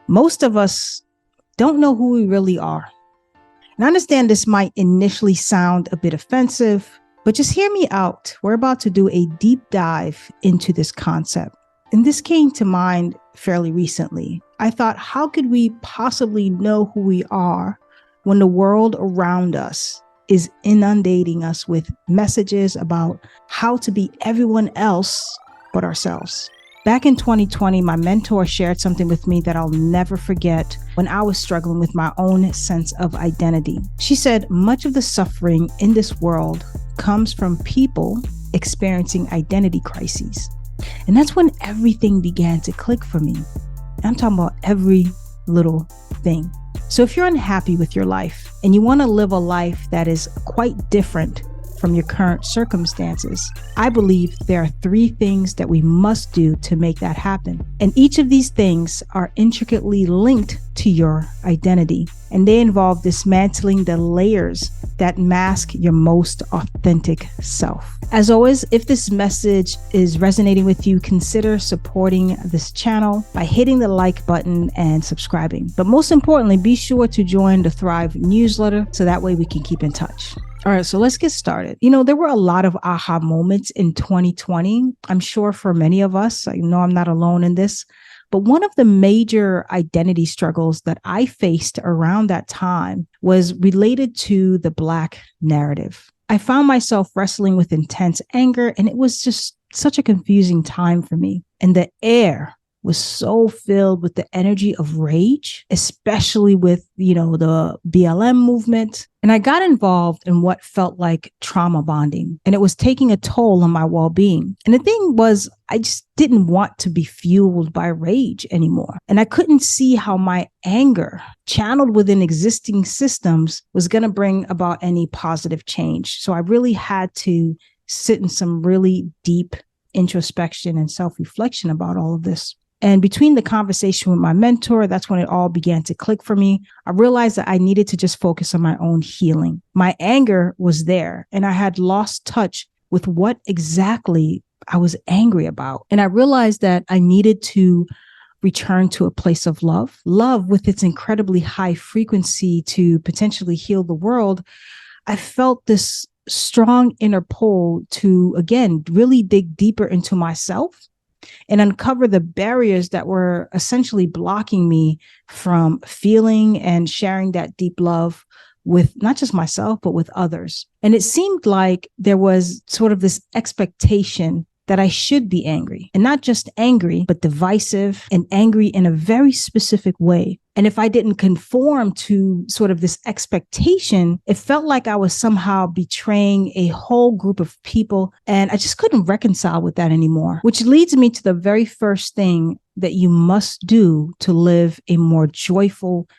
Most of us don't know who we really are. And I understand this might initially sound a bit offensive, but just hear me out. We're about to do a deep dive into this concept. And this came to mind fairly recently. I thought, how could we possibly know who we are when the world around us is inundating us with messages about how to be everyone else but ourselves? Back in 2020, my mentor shared something with me that I'll never forget when I was struggling with my own sense of identity. She said, much of the suffering in this world comes from people experiencing identity crises. And that's when everything began to click for me. I'm talking about every little thing. So if you're unhappy with your life and you want to live a life that is quite different from your current circumstances, I believe there are 3 things that we must do to make that happen. And each of these things are intricately linked to your identity, and they involve dismantling the layers that mask your most authentic self. As always, if this message is resonating with you, consider supporting this channel by hitting the like button and subscribing. But most importantly, be sure to join the Thrive newsletter so that way we can keep in touch. All right, so let's get started. There were a lot of aha moments in 2020. I'm sure for many of us, I know I'm not alone in this, but one of the major identity struggles that I faced around that time was related to the Black narrative. I found myself wrestling with intense anger, and it was just such a confusing time for me. And the air was so filled with the energy of rage, especially with, the BLM movement. And I got involved in what felt like trauma bonding, and it was taking a toll on my well-being. And the thing was, I just didn't want to be fueled by rage anymore. And I couldn't see how my anger channeled within existing systems was going to bring about any positive change. So I really had to sit in some really deep introspection and self-reflection about all of this. And between the conversation with my mentor, that's when it all began to click for me. I realized that I needed to just focus on my own healing. My anger was there, and I had lost touch with what exactly I was angry about. And I realized that I needed to return to a place of love. Love, with its incredibly high frequency to potentially heal the world. I felt this strong inner pull to, again, really dig deeper into myself and uncover the barriers that were essentially blocking me from feeling and sharing that deep love with not just myself, but with others. And it seemed like there was sort of this expectation that I should be angry, and not just angry, but divisive and angry in a very specific way. And if I didn't conform to sort of this expectation, it felt like I was somehow betraying a whole group of people. And I just couldn't reconcile with that anymore, which leads me to the very first thing that you must do to live a more joyful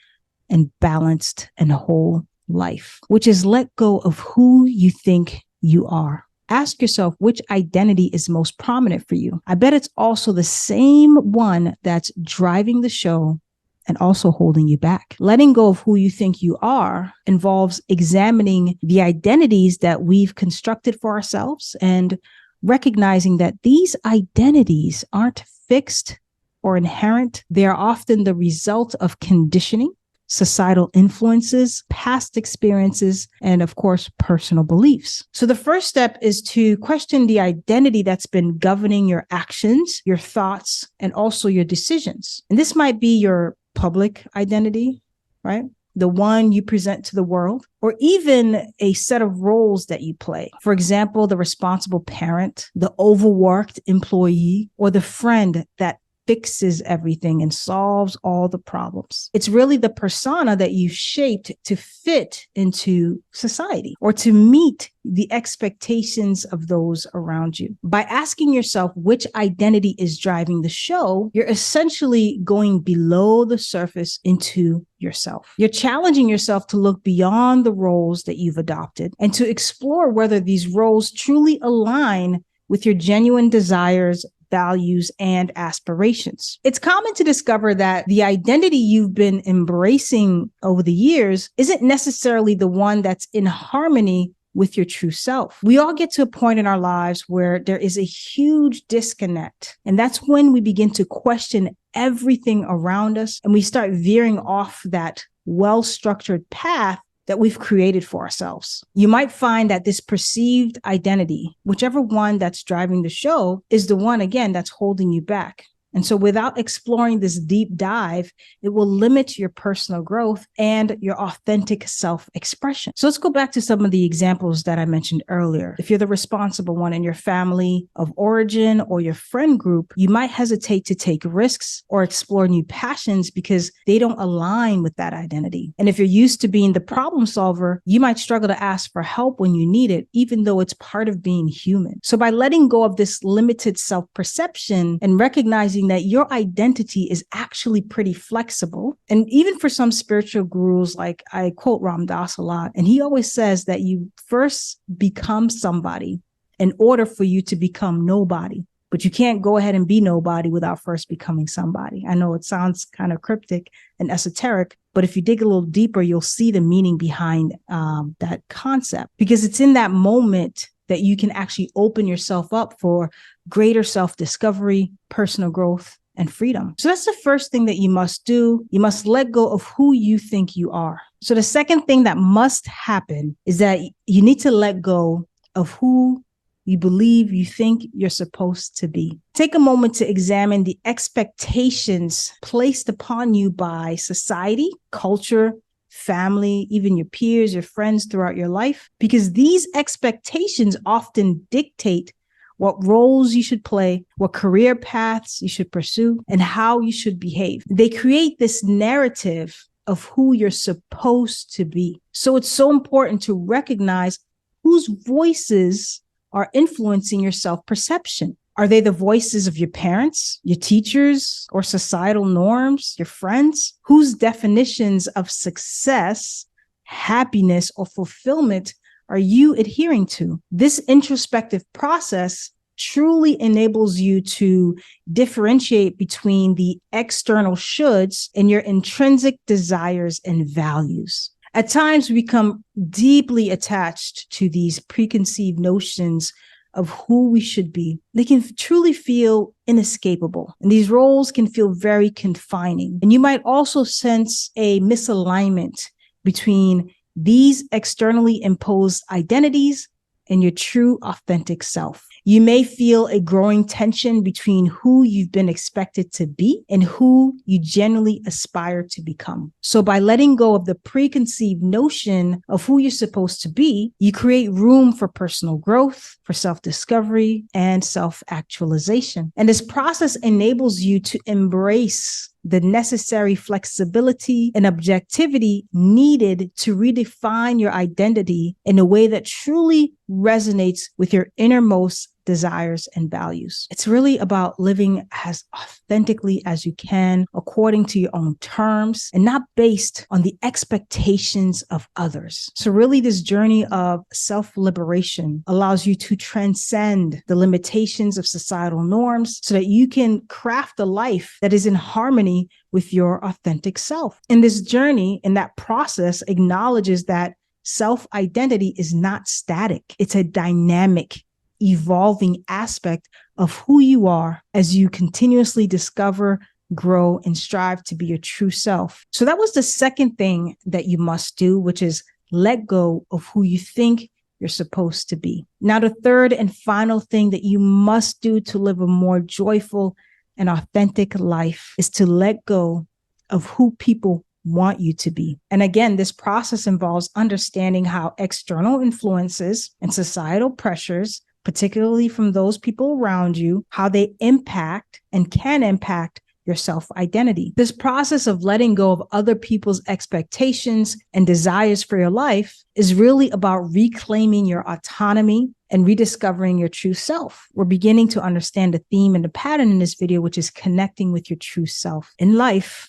and balanced and whole life, which is let go of who you think you are. Ask yourself which identity is most prominent for you. I bet it's also the same one that's driving the show and also holding you back. Letting go of who you think you are involves examining the identities that we've constructed for ourselves and recognizing that these identities aren't fixed or inherent. They are often the result of conditioning, societal influences, past experiences, and of course, personal beliefs. So the first step is to question the identity that's been governing your actions, your thoughts, and also your decisions. And this might be your public identity, right? The one you present to the world, or even a set of roles that you play. For example, the responsible parent, the overworked employee, or the friend that fixes everything and solves all the problems. It's really the persona that you shaped to fit into society or to meet the expectations of those around you. By asking yourself which identity is driving the show, you're essentially going below the surface into yourself. You're challenging yourself to look beyond the roles that you've adopted and to explore whether these roles truly align with your genuine desires, values, and aspirations. It's common to discover that the identity you've been embracing over the years isn't necessarily the one that's in harmony with your true self. We all get to a point in our lives where there is a huge disconnect. And that's when we begin to question everything around us, and we start veering off that well-structured path that we've created for ourselves. You might find that this perceived identity, whichever one that's driving the show, is the one, again, that's holding you back. And so without exploring this deep dive, it will limit your personal growth and your authentic self-expression. So let's go back to some of the examples that I mentioned earlier. If you're the responsible one in your family of origin or your friend group, you might hesitate to take risks or explore new passions because they don't align with that identity. And if you're used to being the problem solver, you might struggle to ask for help when you need it, even though it's part of being human. So by letting go of this limited self-perception and recognizing that your identity is actually pretty flexible. And even for some spiritual gurus, like I quote Ram Dass a lot, and he always says that you first become somebody in order for you to become nobody. But you can't go ahead and be nobody without first becoming somebody. I know it sounds kind of cryptic and esoteric, but if you dig a little deeper, you'll see the meaning behind that concept, because it's in that moment that you can actually open yourself up for greater self-discovery, personal growth, and freedom. So that's the first thing that you must do. You must let go of who you think you are. So the second thing that must happen is that you need to let go of who you believe you think you're supposed to be. Take a moment to examine the expectations placed upon you by society, culture, family, even your peers, your friends throughout your life, because these expectations often dictate what roles you should play, what career paths you should pursue, and how you should behave. They create this narrative of who you're supposed to be. So it's so important to recognize whose voices are influencing your self-perception. Are they the voices of your parents, your teachers, or societal norms, your friends? Whose definitions of success, happiness, or fulfillment are you adhering to? This introspective process truly enables you to differentiate between the external shoulds and your intrinsic desires and values. At times, we become deeply attached to these preconceived notions of who we should be. They can truly feel inescapable, and these roles can feel very confining. And you might also sense a misalignment between these externally imposed identities and your true authentic self. You may feel a growing tension between who you've been expected to be and who you genuinely aspire to become. So by letting go of the preconceived notion of who you're supposed to be, you create room for personal growth, for self-discovery, and self-actualization. And this process enables you to embrace the necessary flexibility and objectivity needed to redefine your identity in a way that truly resonates with your innermost desires and values. It's really about living as authentically as you can, according to your own terms, and not based on the expectations of others. So really, this journey of self-liberation allows you to transcend the limitations of societal norms so that you can craft a life that is in harmony with your authentic self. And this journey, in that process, acknowledges that self-identity is not static. It's a dynamic, evolving aspect of who you are as you continuously discover, grow, and strive to be your true self. So that was the second thing that you must do, which is let go of who you think you're supposed to be. Now, the third and final thing that you must do to live a more joyful and authentic life is to let go of who people want you to be. And again, this process involves understanding how external influences and societal pressures, particularly from those people around you, how they impact and can impact your self-identity. This process of letting go of other people's expectations and desires for your life is really about reclaiming your autonomy and rediscovering your true self. We're beginning to understand the theme and the pattern in this video, which is connecting with your true self. In life,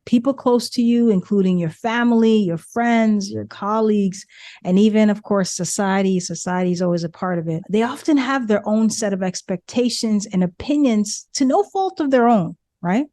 people close to you, including your family, your friends, your colleagues, and even, of course, society. Society is always a part of it. They often have their own set of expectations and opinions to no fault of their own, right?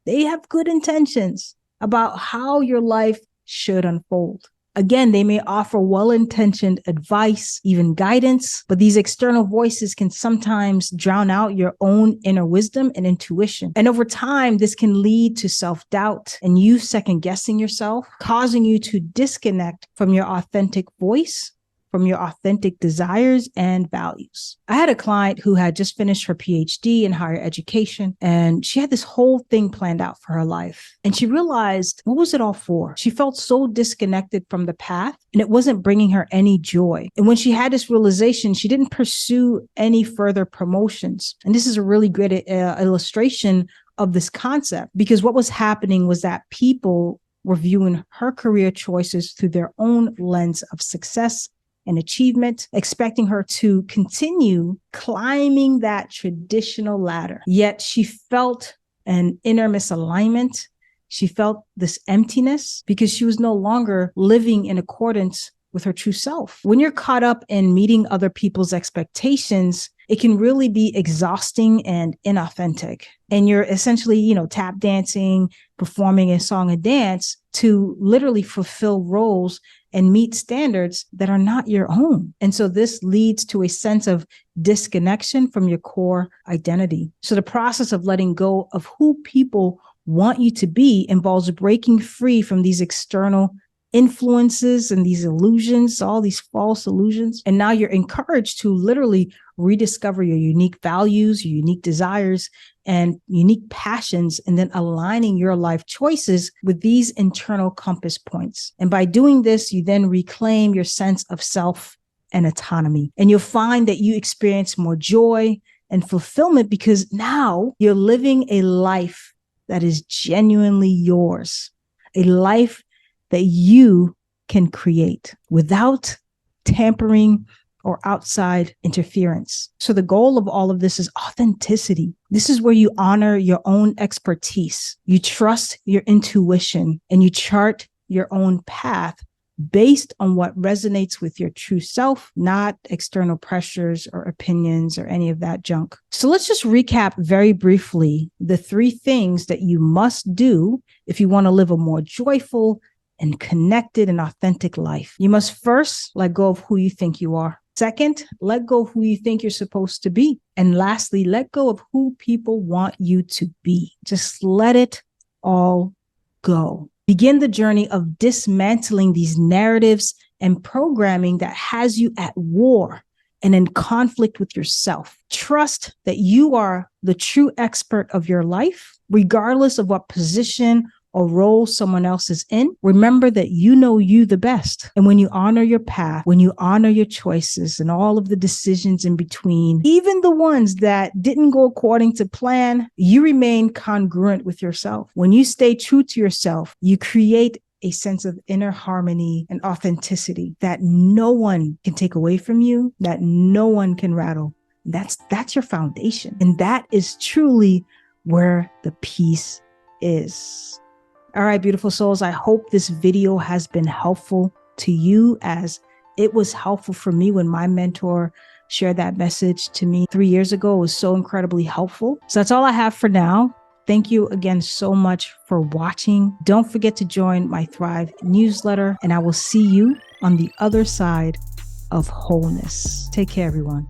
They have good intentions about how your life should unfold. Again, they may offer well-intentioned advice, even guidance, but these external voices can sometimes drown out your own inner wisdom and intuition. And over time, this can lead to self-doubt and you second-guessing yourself, causing you to disconnect from your authentic voice, from your authentic desires and values. I had a client who had just finished her PhD in higher education, and she had this whole thing planned out for her life. And she realized, what was it all for? She felt so disconnected from the path, and it wasn't bringing her any joy. And when she had this realization, she didn't pursue any further promotions. And this is a really great illustration of this concept, because what was happening was that people were viewing her career choices through their own lens of success and achievement, expecting her to continue climbing that traditional ladder. Yet she felt an inner misalignment. She felt this emptiness because she was no longer living in accordance with her true self. When you're caught up in meeting other people's expectations, it can really be exhausting and inauthentic. And you're essentially, tap dancing, performing a song and dance to literally fulfill roles and meet standards that are not your own. And so this leads to a sense of disconnection from your core identity. So the process of letting go of who people want you to be involves breaking free from these external influences and these illusions, all these false illusions. And now you're encouraged to literally rediscover your unique values, your unique desires, and unique passions, and then aligning your life choices with these internal compass points. And by doing this, you then reclaim your sense of self and autonomy. And you'll find that you experience more joy and fulfillment because now you're living a life that is genuinely yours, a life that you can create without tampering or outside interference. So the goal of all of this is authenticity. This is where you honor your own expertise, you trust your intuition, and you chart your own path based on what resonates with your true self, not external pressures or opinions or any of that junk. So let's just recap very briefly the 3 things that you must do if you want to live a more joyful and connected and authentic life. You must first let go of who you think you are. Second, let go of who you think you're supposed to be. And lastly, let go of who people want you to be. Just let it all go. Begin the journey of dismantling these narratives and programming that has you at war and in conflict with yourself. Trust that you are the true expert of your life, regardless of what position or role someone else is in. Remember that you know you the best. And when you honor your path, when you honor your choices and all of the decisions in between, even the ones that didn't go according to plan, you remain congruent with yourself. When you stay true to yourself, you create a sense of inner harmony and authenticity that no one can take away from you, that no one can rattle. That's your foundation. And that is truly where the peace is. All right, beautiful souls, I hope this video has been helpful to you as it was helpful for me when my mentor shared that message to me 3 years ago. It was so incredibly helpful. So that's all I have for now. Thank you again so much for watching. Don't forget to join my Thrive newsletter, and I will see you on the other side of wholeness. Take care, everyone.